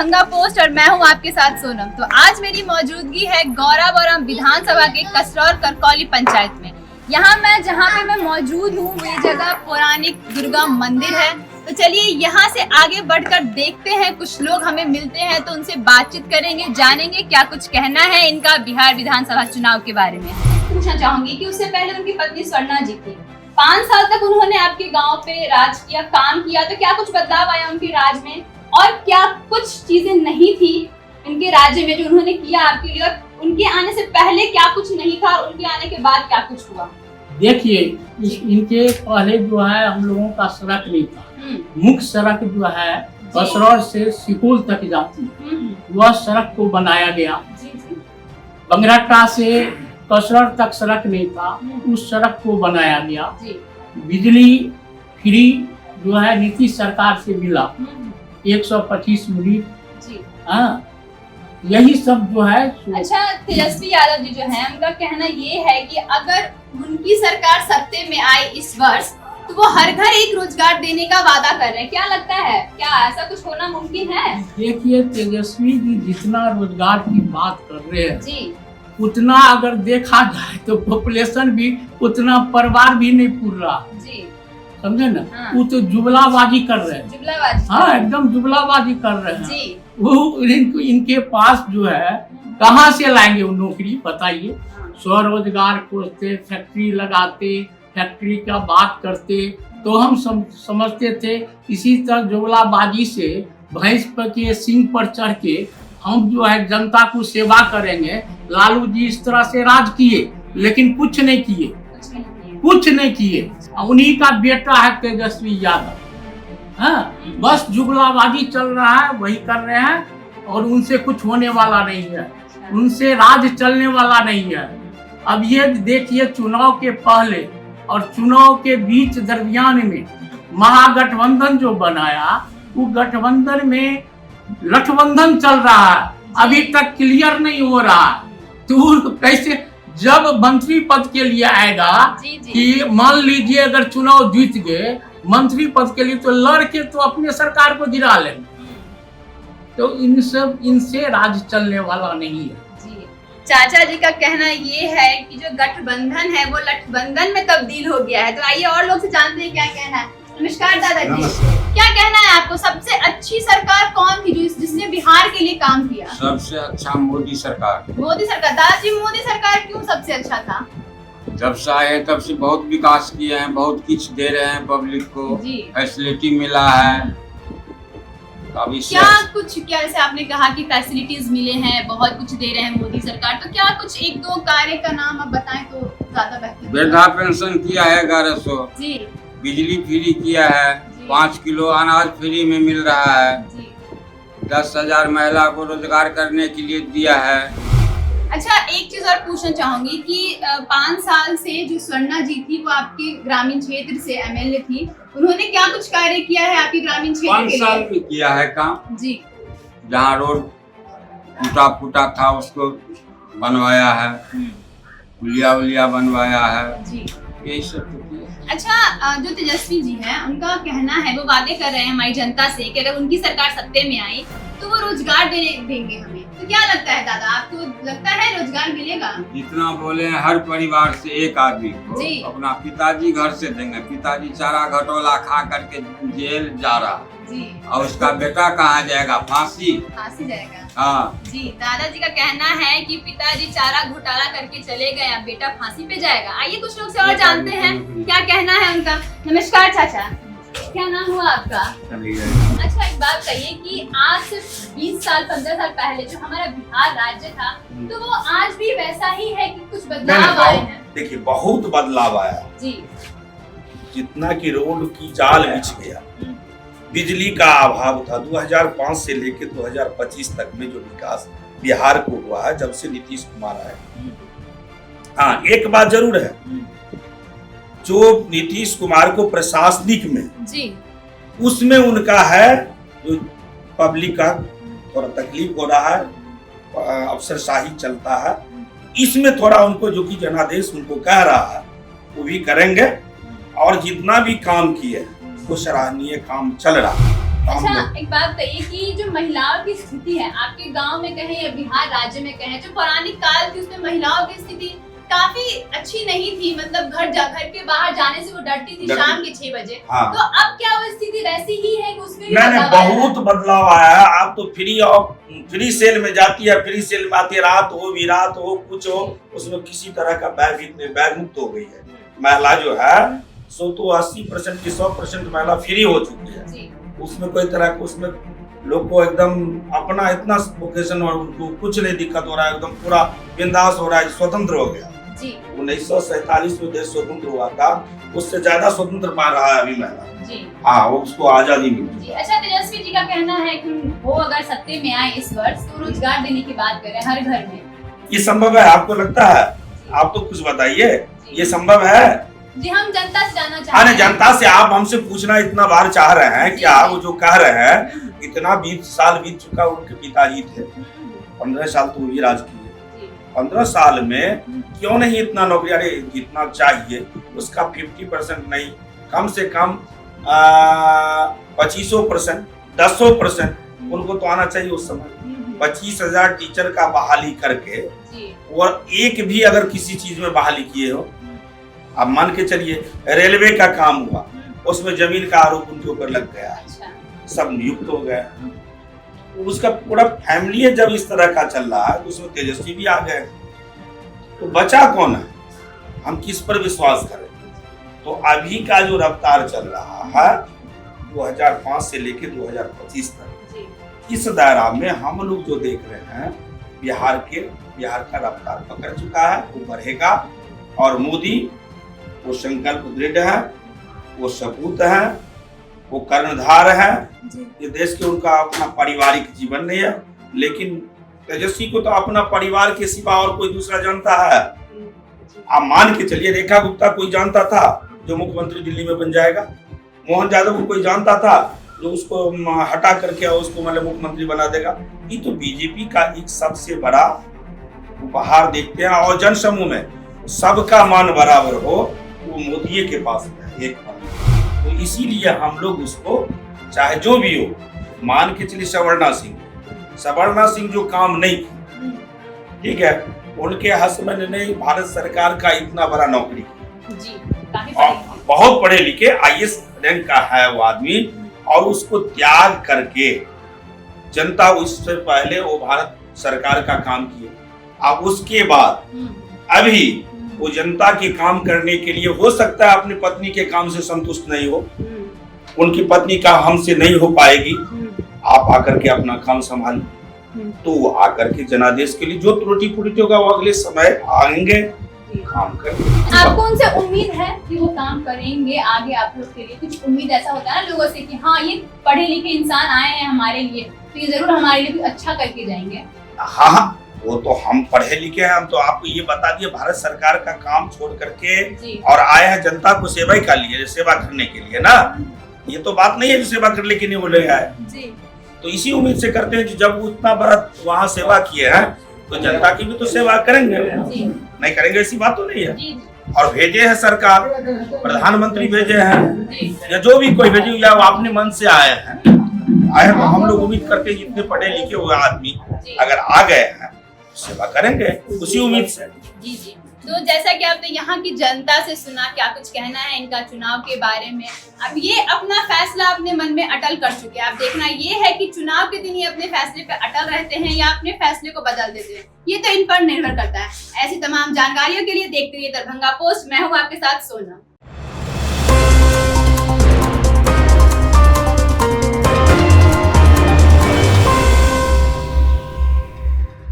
Ganga post और मैं हूं आपके साथ सोनम। तो आज मेरी मौजूदगी है गौराबौरम विधानसभा के कसरौर करकौली पंचायत में। जहां पे मैं मौजूद हूं ये जगह पौराणिक दुर्गा मंदिर है। तो चलिए यहाँ से आगे बढ़कर देखते हैं, कुछ लोग हमें मिलते हैं तो उनसे बातचीत करेंगे, जानेंगे क्या कुछ कहना है इनका बिहार विधानसभा चुनाव के बारे में। पूछना चाहूंगी कि उससे पहले उनकी पत्नी स्वर्णा जी थी, 5 साल तक उन्होंने आपके गांव पे राज किया, काम किया, तो क्या कुछ बदलाव आया उनके राज में और क्या कुछ चीजें नहीं थी इनके राज्य में जो उन्होंने किया आपके लिए, और उनके आने से पहले क्या कुछ नहीं था और उनके आने के बाद क्या कुछ हुआ? देखिए, इनके पहले जो है हम लोगों का सड़क नहीं था। मुख्य सड़क जो है कसरौर से सिकोल तक जाती, वह सड़क को बनाया गया। बंगरट्टा से कसरौर तक सड़क नहीं था, उस सड़क को बनाया गया। बिजली फ्री जो है नीतीश सरकार से मिला, 125 यूनिट। हाँ, यही सब जो है। अच्छा, तेजस्वी यादव जी जो है उनका कहना ये है कि अगर उनकी सरकार सत्ते में आए इस वर्ष तो वो हर घर एक रोजगार देने का वादा कर रहे हैं। क्या लगता है, क्या ऐसा कुछ होना मुमकिन है? देखिए, तेजस्वी जी जितना रोजगार की बात कर रहे हैं जी, उतना अगर देखा जाए तो पॉपुलेशन भी उतना, परिवार भी नहीं पूर रहा जी, समझे ना। हाँ। वो तो जुमलाबाजी कर रहे हैं, जुमलाबाजी। हाँ एकदम जुमलाबाजी कर रहे हैं जी। वो इनके पास जो है कहाँ से लाएंगे वो नौकरी, बताइए। स्वरोजगार खोजते, फैक्ट्री लगाते, फैक्ट्री का बात करते तो हम समझते थे इसी तरह जुमलाबाजी से भैंस पर के सिंह पर चढ़ के हम जो है जनता को सेवा करेंगे। लालू जी इस तरह से राज किए लेकिन कुछ नहीं किए, कुछ नहीं किए। उन्हीं का बेटा है तेजस्वी यादव। हाँ, बस जुमलाबाजी चल रहा है, वही कर रहे हैं और उनसे कुछ होने वाला नहीं है, उनसे राज चलने वाला नहीं है। अब ये देखिए, चुनाव के पहले और चुनाव के बीच दरमियान में महागठबंधन जो बनाया, वो गठबंधन में गठबंधन चल रहा है, अभी तक क्लियर नहीं हो रहा। तो कैसे जब मंत्री पद के लिए आएगा कि मान लीजिए अगर चुनाव जीत गए मंत्री पद के लिए, तो लड़के तो अपने सरकार को गिरा लेंगे। तो इनसे राज चलने वाला नहीं है। चाचा जी का कहना ये है कि जो गठबंधन है वो लठबंधन में तब्दील हो गया है। तो आइए और लोग से जानते हैं क्या कहना है। नमस्कार दादाजी, क्या कहना है आपको, सबसे अच्छी सरकार कौन थी जिसने बिहार के लिए काम किया? सबसे अच्छा मोदी सरकार। मोदी सरकार। दादाजी, मोदी सरकार क्यों सबसे अच्छा था? जब से आए तब से बहुत विकास किए हैं, बहुत कुछ दे रहे हैं पब्लिक को, फैसिलिटी मिला है। अभी क्या जैसे आपने कहा कि फैसिलिटीज मिले हैं, बहुत कुछ दे रहे हैं मोदी सरकार, तो क्या कुछ 1-2 कार्य का नाम आप बताएं तो ज्यादा बेहतर। वृद्धा पेंशन किया है 1100 जी, बिजली फ्री किया है, 5 किलो अनाज फ्री में मिल रहा है जी, 10,000 महिला को रोजगार करने के लिए दिया है। अच्छा, एक चीज और पूछना चाहूंगी कि 5 साल से जो स्वर्णा जी थी वो आपके ग्रामीण क्षेत्र से एमएलए थी, उन्होंने क्या कुछ कार्य किया है आपके ग्रामीण क्षेत्र के लिए? 5 साल में किया है काम जी, जहाँ रोड टूटा फूटा था उसको बनवाया है, पुलिया बनवाया है जी, यही सब तो किया। अच्छा, जो तेजस्वी जी हैं उनका कहना है, वो वादे कर रहे हैं हमारी जनता से कि अगर उनकी सरकार सत्ते में आई तो वो रोजगार देंगे हमें। तो क्या लगता है दादा, आपको लगता है रोजगार मिलेगा? जितना बोले हर परिवार से एक आदमी को अपना पिताजी घर से देंगे। पिताजी चारा घटोला खा करके जेल जा रहा जी, और उसका बेटा कहाँ जाएगा? फांसी जाएगा। हाँ जी, दादाजी का कहना है कि पिताजी चारा घोटाला करके चले गए, अब बेटा फांसी पे जाएगा। आइए कुछ लोग से और जानते हैं क्या कहना है उनका। नमस्कार चाचा, क्या नाम हुआ आपका? अच्छा, एक बात कहिए कि आज से 20 साल 15 साल पहले जो हमारा बिहार राज्य था, तो वो आज भी वैसा ही है कि कुछ बदलाव आए हैं? देखिए, बहुत बदलाव आया जी, जितना कि रोड की जाल बिछ गया, बिजली का अभाव था। 2005 से लेकर 2025 तक में जो विकास बिहार को हुआ है जब से नीतीश कुमार आए। हाँ, एक बात जरूर है, जो नीतीश कुमार को प्रशासनिक में जी, उसमें उनका है जो पब्लिक का थोड़ा तकलीफ हो रहा है, अफसरशाही चलता है, इसमें थोड़ा उनको जो कि जनादेश उनको कह रहा है वो भी करेंगे। और जितना भी काम किए वो सराहनीय काम चल रहा है। अच्छा, एक बात बताइए कि जो महिलाओं की स्थिति है आपके गांव में कहें या बिहार राज्य में कहें, जो पौराणिक काल थी उसमें महिलाओं की स्थिति काफी अच्छी नहीं थी, मतलब घर के बाहर जाने से वो डरती थी शाम के 6 बजे। हाँ। तो अब क्या वो स्थिति वैसी ही है कि उसमें भी नहीं, बदलाव आया है? बहुत बदलाव आया है। आप तो फ्री सेल में जाती है, फ्री सेल में आती है, रात हो विरात हो कुछ हो, उसमें किसी तरह का बैग मुक्त हो गई है। महिला जो है सो तो 80% की 100% महिला फ्री हो चुकी है। जी। उसमें कोई तरह का उसमें लोग को एकदम अपना इतना वोकेशन और उनको कुछ नहीं दिक्कत हो रहा है, एकदम पूरा बिंदास हो रहा है, स्वतंत्र हो गया। जी। 1947 में देश स्वतंत्र हुआ था, उससे ज्यादा स्वतंत्र पा रहा है अभी महिला। जी। हाँ, वो उसको आजादी मिली। जी। अच्छा, तेजस्वी जी का कहना है कि वो अगर सत्ते में आए इस वर्ष तो रोजगार देने की बात करें हर घर में। ये संभव है? आपको लगता है? आप तो कुछ बताइए, ये संभव है? जी, हम जनता से जानना चाहते हाँ, हैं। जनता से आप हमसे पूछना इतना बार चाह रहे हैं, क्या वो जो कह रहे हैं इतना 20 साल बीत चुका, उनके पिताजी थे 15 साल तो भी राज किए, 15 साल में क्यों नहीं इतना नौकरी? अरे जितना चाहिए उसका 50% नहीं, कम से कम 25% 10% उनको तो आना चाहिए उस समय। 25,000 टीचर का बहाली करके और एक भी अगर किसी चीज में बहाली किए हो, अब मान के चलिए रेलवे का काम हुआ, उसमें जमीन का आरोप उनके ऊपर लग गया, सब नियुक्त हो गए, उसका पूरा फैमिली जब इस तरह का चल रहा है तो उसमें तेजस्वी भी आ गए, तो बचा कौन है? हम किस पर विश्वास करें? तो अभी का जो रफ्तार चल रहा है 2005 से लेके 2025 तक, इस दायरा में हम लोग जो देख रहे हैं बिहार का रफ्तार पकड़ चुका है, वो बढ़ेगा। और मोदी वो संकल्प दृढ़ है, वो सपूत है, वो कर्णधार है। ये देश के उनका अपना पारिवारिक जीवन नहीं है, लेकिन तेजस्वी को तो अपना परिवार के सिवा और कोई दूसरा जानता है। आप मान के चलिए रेखा गुप्ता कोई जानता था जो मुख्यमंत्री दिल्ली में बन जाएगा? मोहन यादव को कोई जानता था जो उसको हटा करके उसको मतलब मुख्यमंत्री बना देगा? ये तो बीजेपी का एक सबसे बड़ा उपहार देखते हैं। और जनसमूह में सबका मान बराबर हो, वो मोदी के पास है एक मान। तो इसीलिए हम लोग उसको चाहे जो भी हो, मान के चलिए सवर्णा सिंह जो काम नहीं की, ठीक है, उनके हस्बैंड ने भारत सरकार का इतना बड़ा नौकरी किया, बहुत पढ़े लिखे IAS रैंक का है वो आदमी, और उसको त्याग करके जनता उससे पहले वो भारत सरकार का काम किए। अब उसके बाद अभी वो जनता के काम करने के लिए हो सकता है अपनी पत्नी के काम से संतुष्ट नहीं हो, उनकी पत्नी का हमसे नहीं हो पाएगी, आप आकर के अपना काम संभालिए। तो वो आकर के जनादेश के लिए जो त्रुटि फुटी होगा वो अगले समय आएंगे, काम करेंगे। आपको उनसे उम्मीद है कि वो काम करेंगे आगे? आप लोग के लिए कुछ उम्मीद ऐसा होता है ना लोगों से कि हाँ ये पढ़े लिखे इंसान आए हैं हमारे लिए, तो ये जरूर हमारे लिए कुछ अच्छा करके जाएंगे? हाँ, वो तो हम पढ़े लिखे हैं, हम तो आपको ये बता दिए भारत सरकार का काम छोड़ करके और आए हैं जनता को सेवा करने के लिए ना। ये तो बात नहीं है जो सेवा करने के लिए बोले आए, तो इसी उम्मीद से करते हैं कि जब उतना बड़ा वहाँ सेवा किए हैं तो जनता की भी तो सेवा करेंगे, नहीं करेंगे ऐसी बात तो नहीं है। और भेजे हैं सरकार, प्रधानमंत्री भेजे हैं या जो भी कोई भेजे, या वो अपने मन से आए हैं तो हम लोग उम्मीद करते हैं जितने पढ़े लिखे हुए आदमी अगर आ गए हैं सेवा करेंगे उसी उम्मीद से। जी। तो जैसा कि आपने यहाँ की जनता से सुना, क्या कुछ कहना है इनका चुनाव के बारे में। अब ये अपना फैसला अपने मन में अटल कर चुके हैं। अब देखना ये है कि चुनाव के दिन ये अपने फैसले पे अटल रहते हैं या अपने फैसले को बदल देते हैं, ये तो इन पर निर्भर करता है। ऐसी तमाम जानकारियों के लिए देखते रहिए दरभंगा पोस्ट। मैं हूँ आपके साथ सोनम।